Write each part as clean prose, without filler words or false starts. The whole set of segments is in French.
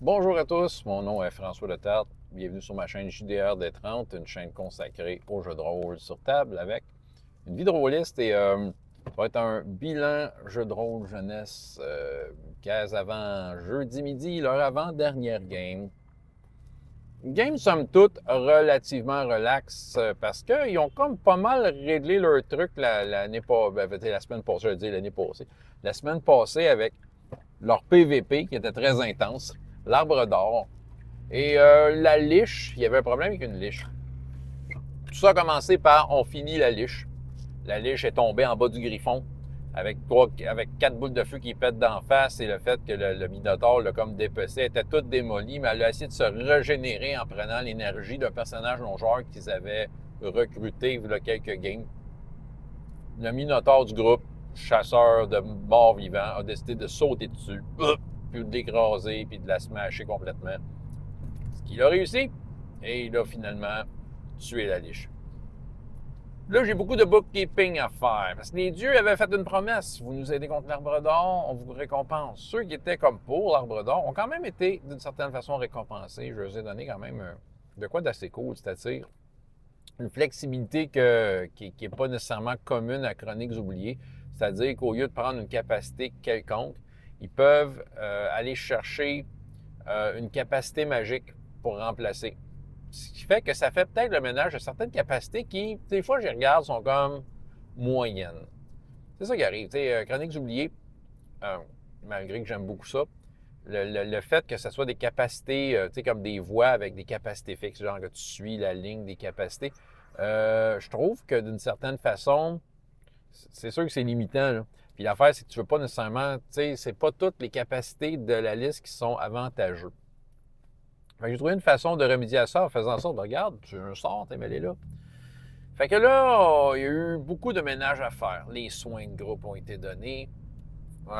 Bonjour à tous, mon nom est François Letarte. Bienvenue sur ma chaîne JDR des 30, une chaîne consacrée aux jeux de rôle sur table avec une vie de rôliste et ça va être un bilan jeu de rôle jeunesse 15 avant jeudi midi, leur avant-dernière game. Une game, somme toute, relativement relax parce qu'ils ont comme pas mal réglé leur truc l'année passée, la semaine passée, je veux dire l'année passée. La semaine passée avec leur PVP qui était très intense, l'arbre d'or. Et la liche, il y avait un problème avec une liche. Tout ça a commencé par on finit la liche. La liche est tombée en bas du griffon avec 4 boules de feu qui pètent d'en face et le fait que le Minotaure l'a comme dépecé, était toute démolie, mais elle a essayé de se régénérer en prenant l'énergie d'un personnage non-joueur qu'ils avaient recruté il y a quelques games. Le Minotaure du groupe, chasseur de morts vivants, a décidé de sauter dessus, puis de l'écraser, puis de la smasher complètement. Ce qu'il a réussi, et il a finalement tué la liche. Là, j'ai beaucoup de bookkeeping à faire, parce que les dieux avaient fait une promesse. Vous nous aidez contre l'arbre d'or, on vous récompense. Ceux qui étaient comme pour l'arbre d'or ont quand même été, d'une certaine façon, récompensés. Je leur ai donné quand même de quoi d'assez cool, c'est-à-dire une flexibilité qui n'est pas nécessairement commune à Chroniques oubliées. C'est-à-dire qu'au lieu de prendre une capacité quelconque, ils peuvent aller chercher une capacité magique pour remplacer. Ce qui fait que ça fait peut-être le ménage de certaines capacités qui, des fois, je les regarde, sont comme moyennes. C'est ça qui arrive. Chroniques oubliées, malgré que j'aime beaucoup ça, le fait que ce soit des capacités, comme des voies avec des capacités fixes, genre que tu suis la ligne des capacités, je trouve que d'une certaine façon, c'est sûr que c'est limitant, là. Puis l'affaire, c'est que tu veux pas nécessairement, c'est pas toutes les capacités de la liste qui sont avantageuses. J'ai trouvé une façon de remédier à ça en faisant ça. Regarde, tu as un sort, t'es mêlé là. Fait que là, il y a eu beaucoup de ménage à faire. Les soins de groupe ont été donnés. Il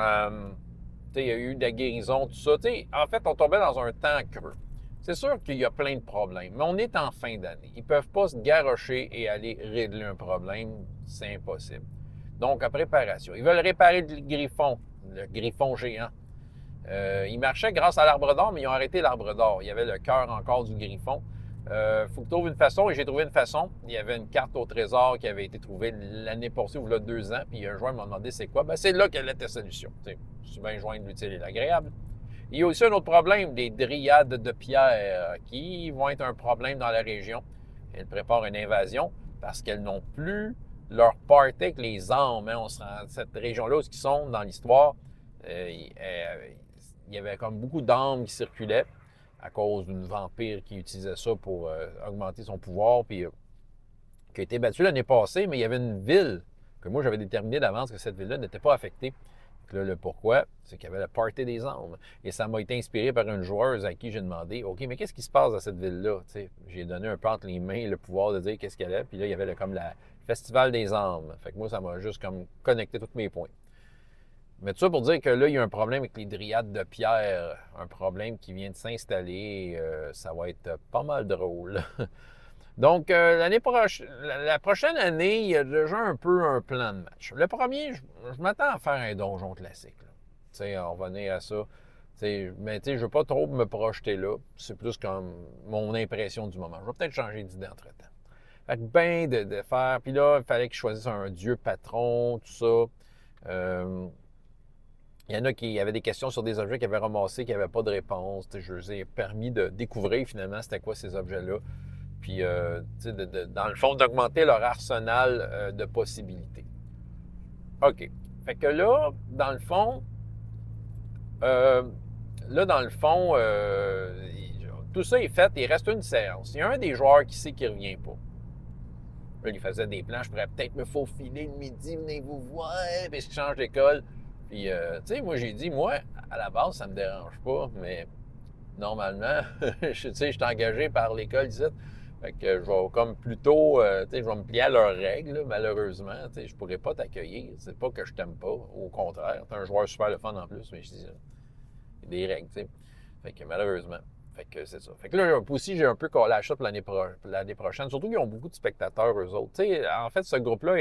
y a eu de la guérison, tout ça. En fait, on tombait dans un temps creux. C'est sûr qu'il y a plein de problèmes, mais on est en fin d'année. Ils ne peuvent pas se garrocher et aller régler un problème. C'est impossible. Donc, en préparation. Ils veulent réparer le griffon géant. Ils marchaient grâce à l'arbre d'or, mais ils ont arrêté l'arbre d'or. Il y avait le cœur encore du griffon. Faut que tu trouves une façon, et j'ai trouvé une façon. Il y avait une carte au trésor qui avait été trouvée l'année passée, ou là 2 ans, puis un joueur m'a demandé c'est quoi. Ben, c'est là qu'elle était ta solution. Je suis bien joindre l'utile et l'agréable. Il y a aussi un autre problème, des dryades de pierre qui vont être un problème dans la région. Elles préparent une invasion parce qu'elles n'ont plus leur party avec les armes. Hein. Cette région-là, où ils sont dans l'histoire, il y avait comme beaucoup d'armes qui circulaient à cause d'une vampire qui utilisait ça pour augmenter son pouvoir, puis qui a été battue l'année passée, mais il y avait une ville que moi j'avais déterminé d'avance que cette ville-là n'était pas affectée. Donc là, le pourquoi, c'est qu'il y avait la party des armes. Et ça m'a été inspiré par une joueuse à qui j'ai demandé, OK, mais qu'est-ce qui se passe dans cette ville-là? J'ai donné un peu entre les mains le pouvoir de dire qu'est-ce qu'il y avait, puis là, il y avait comme la festival des armes. Fait que moi, ça m'a juste comme connecté tous mes points. Mais tout ça pour dire que là, il y a un problème avec les dryades de pierre, un problème qui vient de s'installer. Ça va être pas mal drôle. Donc, la prochaine année, il y a déjà un peu un plan de match. Le premier, je m'attends à faire un donjon classique. Tu sais, en revenir à ça. Mais je ne veux pas trop me projeter là. C'est plus comme mon impression du moment. Je vais peut-être changer d'idée entre-temps. Fait que bien de faire. Puis là, il fallait que je choisisse un dieu patron, tout ça. Il y en a qui avaient des questions sur des objets qu'ils avaient ramassés, qui n'avaient pas de réponse. Je leur ai permis de découvrir finalement c'était quoi ces objets-là. Puis, dans le fond, d'augmenter leur arsenal de possibilités. OK. Fait que là, dans le fond, tout ça est fait, il reste une séance. Il y a un des joueurs qui sait qu'il ne revient pas. Là, il faisait des plans, je pourrais peut-être me faufiler le midi, venez vous voir, puis je change d'école. Puis, moi, j'ai dit, moi, à la base, ça me dérange pas, mais normalement, je suis engagé par l'école ici. Fait que je vais comme plutôt, je vais me plier à leurs règles, là, malheureusement. Je pourrais pas t'accueillir. C'est pas que je t'aime pas, au contraire. T'es un joueur super le fun en plus, mais je dis, il y a des règles, tu sais. Fait que malheureusement. Fait que c'est ça. Fait que là, aussi, j'ai un peu collé la shot pour l'année prochaine. Surtout qu'ils ont beaucoup de spectateurs, eux autres. En fait, ce groupe-là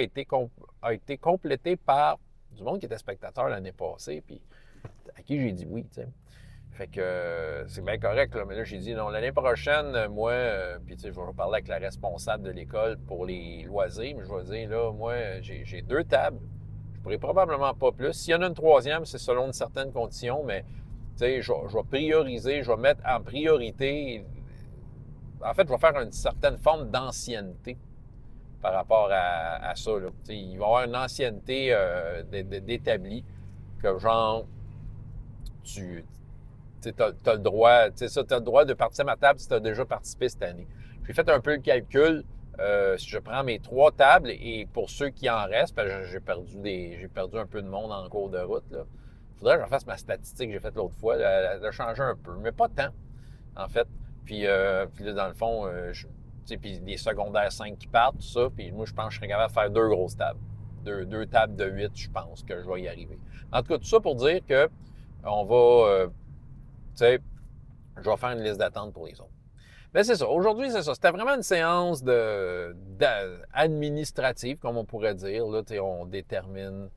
a été complété par du monde qui était spectateur l'année passée, puis à qui j'ai dit oui, tu sais. Fait que c'est bien correct, là. Mais là, j'ai dit non, l'année prochaine, moi, puis tu sais, je vais parler avec la responsable de l'école pour les loisirs, mais je vais dire, là, moi, j'ai 2 tables. Je pourrais probablement pas plus. S'il y en a une troisième, c'est selon une certaine condition, mais tu sais, je vais prioriser, je vais mettre en priorité. En fait, je vais faire une certaine forme d'ancienneté par rapport à ça, là. Tu sais, il va y avoir une ancienneté d'établi, que genre, tu as le droit, tu as le droit de participer à ma table si tu as déjà participé cette année. J'ai fait un peu le calcul. Si je prends mes 3 tables et pour ceux qui en restent, parce que j'ai perdu un peu de monde en cours de route, il faudrait que je fasse ma statistique que j'ai faite l'autre fois, elle a changé un peu, mais pas tant, en fait. Puis là, dans le fond, puis des secondaires 5 qui partent, tout ça, puis moi, je pense que je serais capable de faire 2 grosses tables. Deux tables de 8, je pense que je vais y arriver. En tout cas, tout ça pour dire que on va, tu sais, je vais faire une liste d'attente pour les autres. Mais c'est ça. Aujourd'hui, c'est ça. C'était vraiment une séance administrative, comme on pourrait dire. Là, on détermine,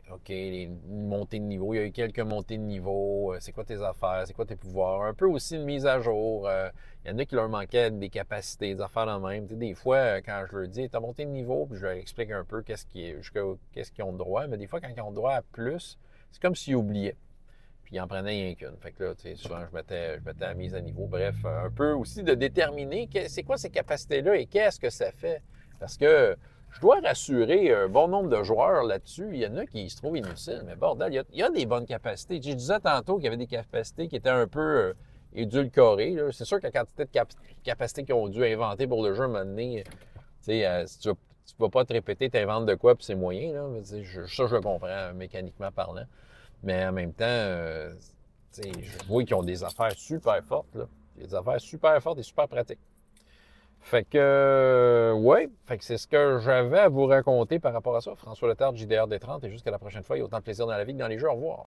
OK, les montées de niveau. Il y a eu quelques montées de niveau. C'est quoi tes affaires? C'est quoi tes pouvoirs? Un peu aussi une mise à jour. Il y en a qui leur manquaient des capacités, des affaires de même. Des fois, quand je leur dis, tu as monté de niveau, puis je leur explique un peu qu'est-ce qu'ils ont de droit. Mais des fois, quand ils ont droit à plus, c'est comme s'ils oubliaient. Puis il en prenait rien qu'une. Fait que là, tu sais, souvent, je mettais la mise à niveau. Bref, un peu aussi de déterminer c'est quoi ces capacités-là et qu'est-ce que ça fait. Parce que je dois rassurer un bon nombre de joueurs là-dessus. Il y en a qui se trouvent inutiles, mais bordel, il y a des bonnes capacités. Je disais tantôt qu'il y avait des capacités qui étaient un peu édulcorées. C'est sûr que la quantité de capacités qu'ils ont dû inventer pour le jeu, à un moment donné, tu sais, si tu vas pas te répéter, tu inventes de quoi, puis c'est moyen. Là, ça, je le comprends, mécaniquement parlant. Mais en même temps, je vois qu'ils ont des affaires super fortes, là. Des affaires super fortes et super pratiques. Fait que, ouais, fait que c'est ce que j'avais à vous raconter par rapport à ça. François Letard, JDR des 30, et jusqu'à la prochaine fois, il y a autant de plaisir dans la vie que dans les jeux. Au revoir.